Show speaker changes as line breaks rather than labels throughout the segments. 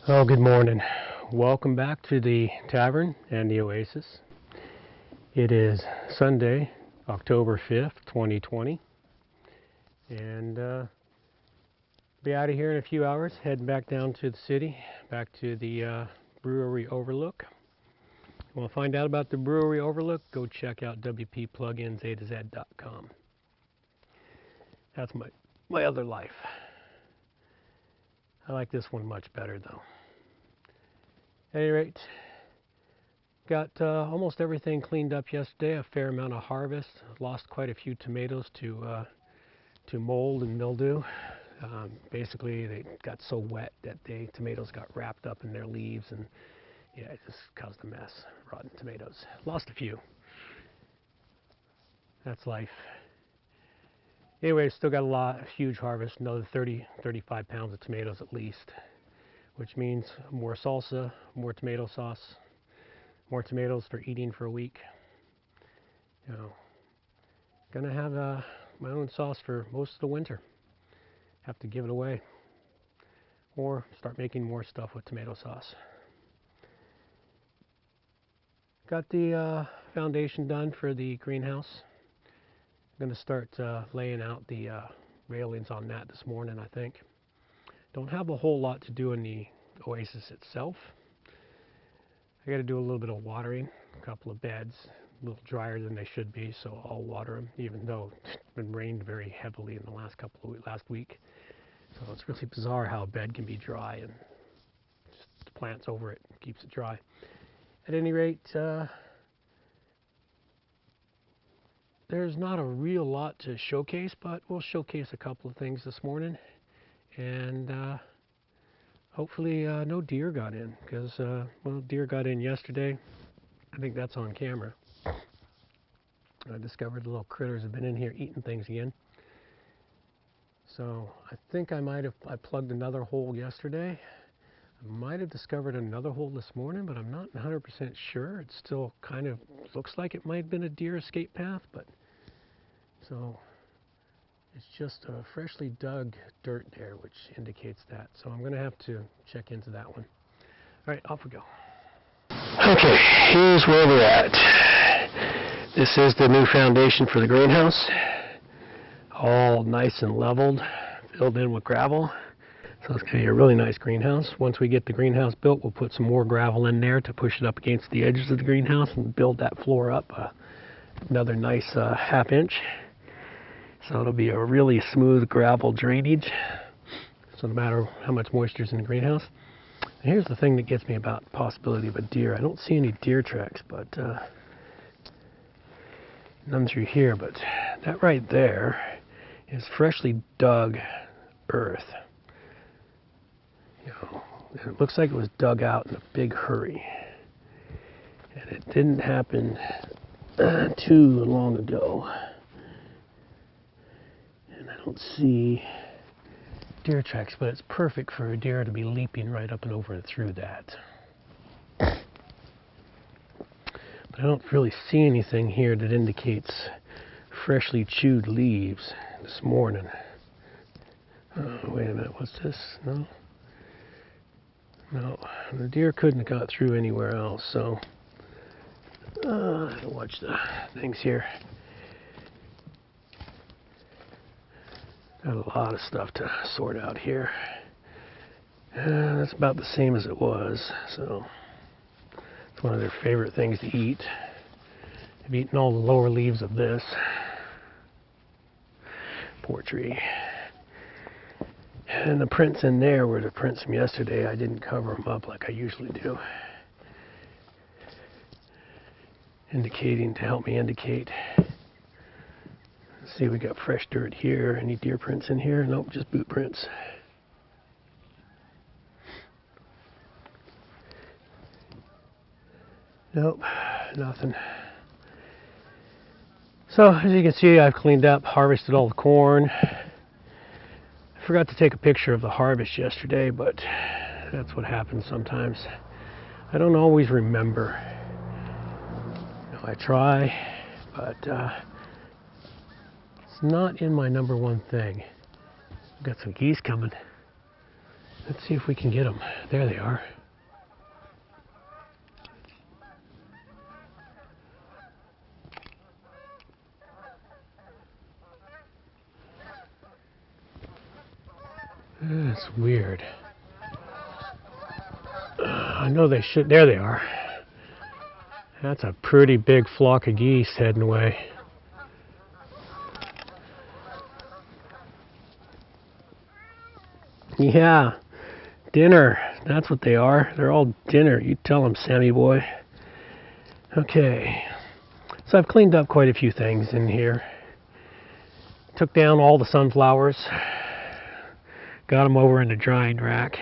Oh, good morning. Welcome back to the tavern and the Oasis. It is Sunday, October 5th, 2020, and be out of here in a few hours, heading back down to the city, back to the brewery overlook. You want to find out about the brewery overlook? Go check out wppluginzatz.com. That's my other life. I like this one much better, though. At any rate, got almost everything cleaned up yesterday. A fair amount of harvest. Lost quite a few tomatoes to mold and mildew. Basically, they got so wet that the tomatoes got wrapped up in their leaves, and yeah, it just caused a mess. Rotten tomatoes. Lost a few. That's life. Anyway, still got a huge harvest. Another 35 pounds of tomatoes at least, which means more salsa, more tomato sauce, more tomatoes for eating for a week. You know, gonna have my own sauce for most of the winter. Have to give it away, or start making more stuff with tomato sauce. Got the foundation done for the greenhouse. I'm gonna start laying out the railings on that this morning, I think. Don't have a whole lot to do in the Oasis itself. I got to do a little bit of watering, a couple of beds, a little drier than they should be, so I'll water them, even though it's been rained very heavily in the last week. So it's really bizarre how a bed can be dry and just the plants over it keeps it dry. At any rate, there's not a real lot to showcase, but we'll showcase a couple of things this morning, and hopefully no deer got in, because well, deer got in yesterday. I think that's on camera. I discovered the little critters have been in here eating things again. So I think I plugged another hole yesterday. I might have discovered another hole this morning, but I'm not 100% sure. It still kind of looks like it might have been a deer escape path, but so it's just a freshly dug dirt there, which indicates that. So I'm going to have to check into that one. All right, off we go. Okay, here's where we're at. This is the new foundation for the greenhouse. All nice and leveled, filled in with gravel. So it's going to be a really nice greenhouse. Once we get the greenhouse built, we'll put some more gravel in there to push it up against the edges of the greenhouse and build that floor up another nice half inch. So it'll be a really smooth gravel drainage. So no matter how much moisture is in the greenhouse. And here's the thing that gets me about the possibility of a deer. I don't see any deer tracks, but none through here. But that right there is freshly dug earth. You know, it looks like it was dug out in a big hurry, and it didn't happen too long ago. And I don't see deer tracks, but it's perfect for a deer to be leaping right up and over and through that. But I don't really see anything here that indicates freshly chewed leaves this morning. Wait a minute, what's this? No? No, the deer couldn't have got through anywhere else, so I have to watch the things here. Got a lot of stuff to sort out here. That's about the same as it was, so it's one of their favorite things to eat. They've eaten all the lower leaves of this. Poor tree. And the prints in there were the prints from yesterday. I didn't cover them up like I usually do. Indicating to help me indicate. Let's see, we got fresh dirt here. Any deer prints in here? Nope, just boot prints. Nope, nothing. So, as you can see, I've cleaned up, harvested all the corn. I forgot to take a picture of the harvest yesterday, but that's what happens sometimes. I don't always remember. You know, I try, but it's not in my number one thing. I've got some geese coming. Let's see if we can get them. There they are. That's weird. I know they should. There they are. That's a pretty big flock of geese heading away. Yeah, dinner. That's what they are. They're all dinner. You tell them, Sammy boy. Okay. So I've cleaned up quite a few things in here. Took down all the sunflowers. Got them over in the drying rack.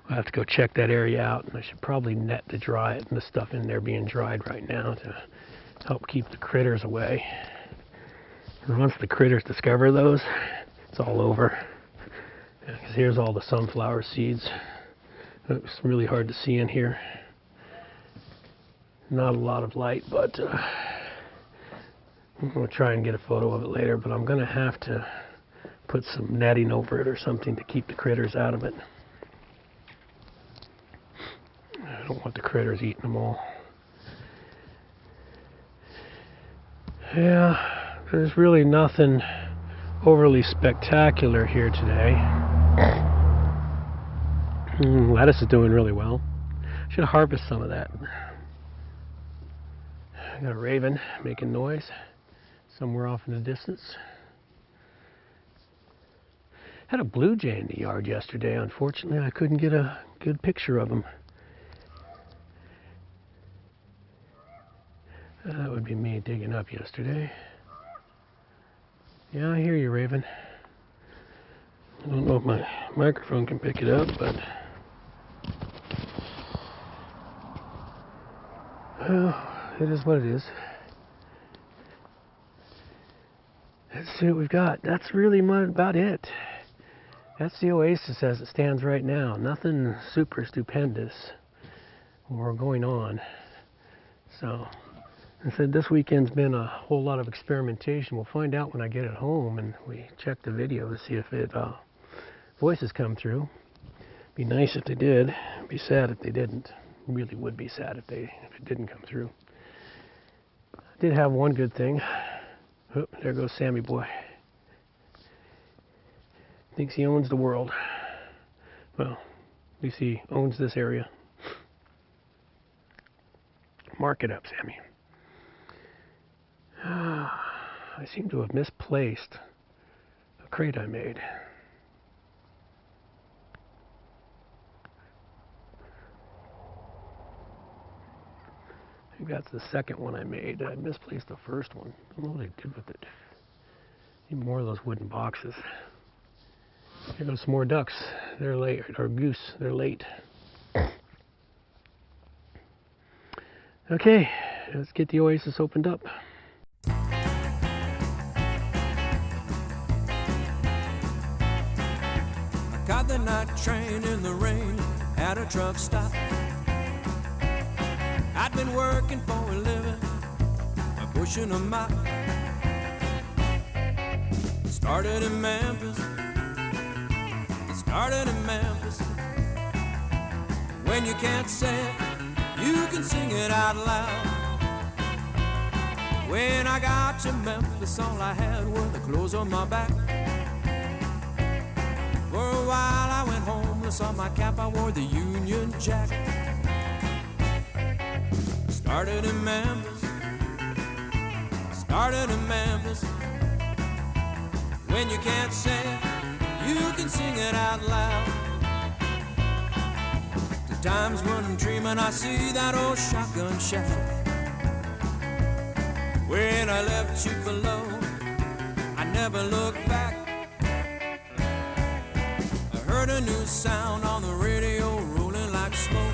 I'll have to go check that area out, and I should probably net to dry it and the stuff in there being dried right now to help keep the critters away. And once the critters discover those, it's all over. Because here's all the sunflower seeds. It's really hard to see in here. Not a lot of light, but I'm going to try and get a photo of it later, but I'm going to have to put some netting over it or something to keep the critters out of it. I don't want the critters eating them all. Yeah, there's really nothing overly spectacular here today. Lettuce is doing really well. Should harvest some of that. I got a raven making noise somewhere off in the distance. Had a blue jay in the yard yesterday. Unfortunately, I couldn't get a good picture of him. That would be me digging up yesterday. Yeah, I hear you, Raven. I don't know if my microphone can pick it up, but well, it is what it is. Let's see what we've got. That's really about it. That's the Oasis as it stands right now. Nothing super stupendous or going on. So I said this weekend's been a whole lot of experimentation. We'll find out when I get it home and we check the video to see if it voices come through. Be nice if they did. Be sad if they didn't. Really would be sad if it didn't come through. I did have one good thing. Oh, there goes Sammy boy. Thinks he owns the world. Well, at least he owns this area. Mark it up, Sammy. I seem to have misplaced a crate I made. I think that's the second one I made. I misplaced the first one. I don't know what I did with it. Need more of those wooden boxes. Here goes some more ducks. They're late, or goose. They're late. Okay, let's get the Oasis opened up.
I got the night train in the rain at a truck stop. I'd been working for a living, pushing a mop. Started in Memphis. Started in Memphis. When you can't say it, you can sing it out loud. When I got to Memphis, all I had were the clothes on my back. For a while I went homeless. On my cap I wore the Union Jack. Started in Memphis. Started in Memphis. When you can't say it, you can sing it out loud. The times when I'm dreaming, I see that old shotgun shack. When I left you below, I never looked back. I heard a new sound on the radio, rolling like smoke.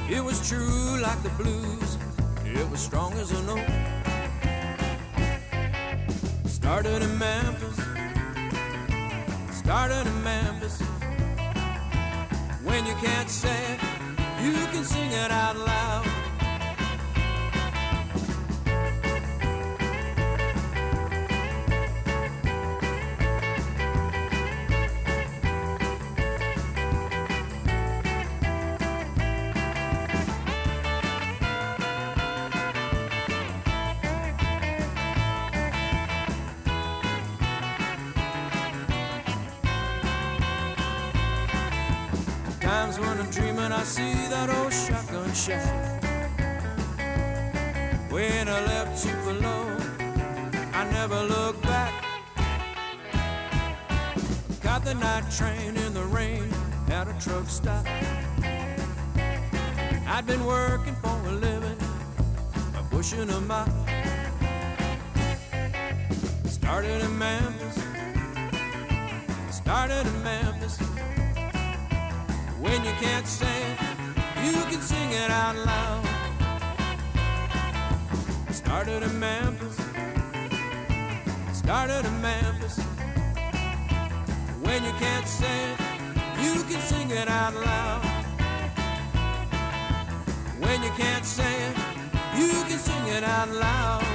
It was true like the blues, it was strong as an oak. Started in Memphis. Started in Memphis. When you can't say it, you can sing it out loud. Times when I'm dreaming I see that old shotgun shack. When I left you alone, I never looked back. Got the night train in the rain at a truck stop. I'd been working for a living, a bushing a mile. Started in Memphis, started in Memphis. When you can't sing, you can sing it out loud. Started in Memphis, started in Memphis. When you can't sing, you can sing it out loud. When you can't sing, you can sing it out loud.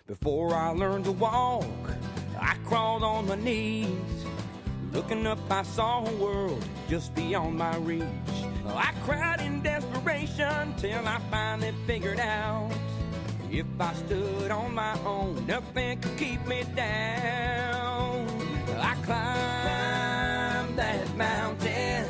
Before I learned to walk, I crawled on my knees. Looking up, I saw a world just beyond my reach. I cried in desperation till I finally figured out if I stood on my own, nothing could keep me down. I climbed that mountain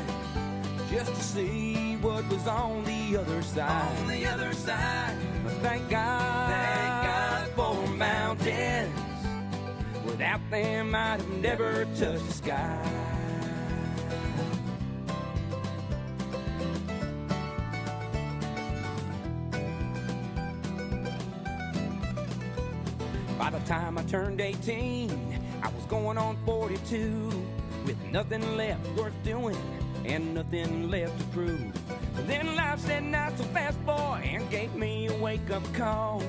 just to see what was on the other side. On the other side, thank God for mountains. Without them, I'd have never touched the sky. By the time I turned 18, I was going on 42, with nothing left worth doing and nothing left to prove. But then life said not so fast, boy, and gave me a wake-up call.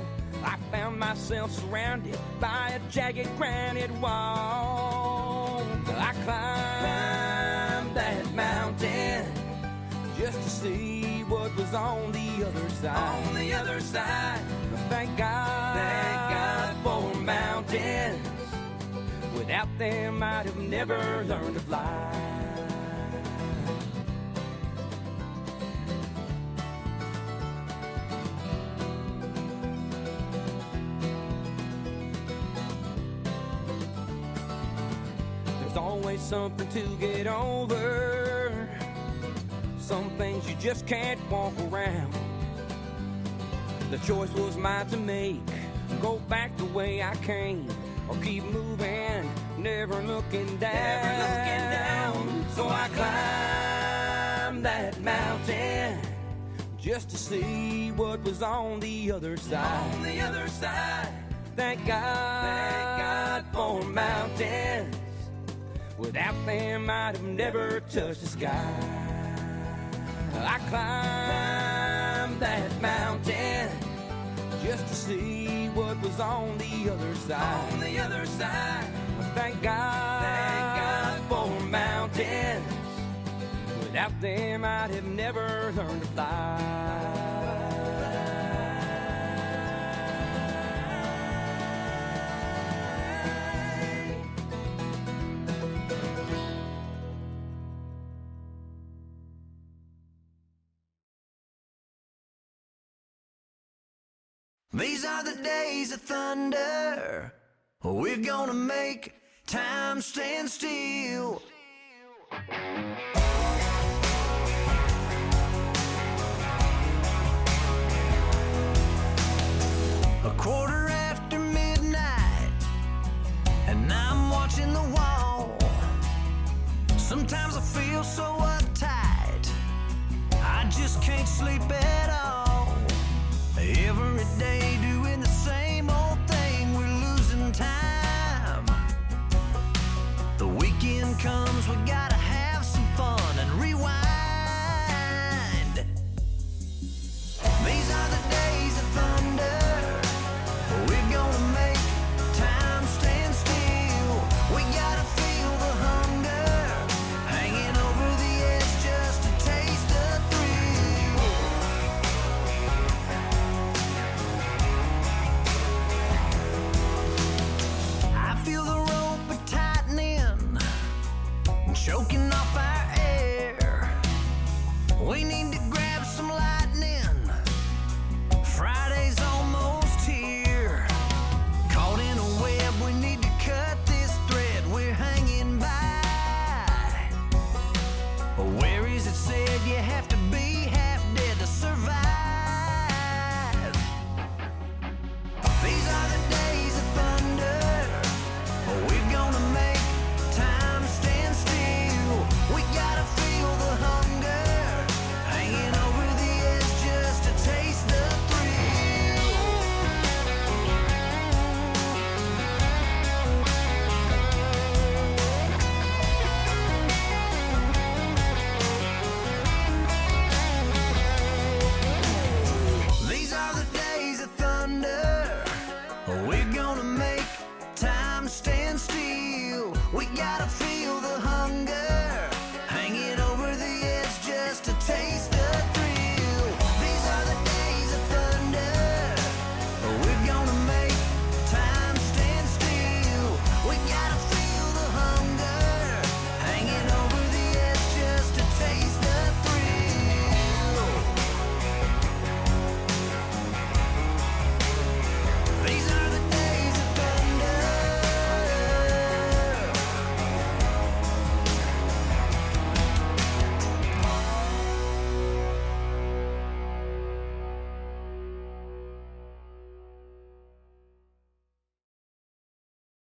I found myself surrounded by a jagged granite wall. I climbed that mountain just to see what was on the other side. On the other side, thank God for mountains. Without them, I'd have never learned to fly. There's always something to get over. Some things you just can't walk around. The choice was mine to make. Go back the way I came, or keep moving, never looking down. So I climbed that mountain just to see what was on the other side. On the other side, thank God for mountains. Without them, I'd have never touched the sky. I climbed that mountain just to see what was on the other side. On the other side, thank God for mountains. Without them, I'd have never learned to fly.
These are the days of thunder. We're gonna make time stand still.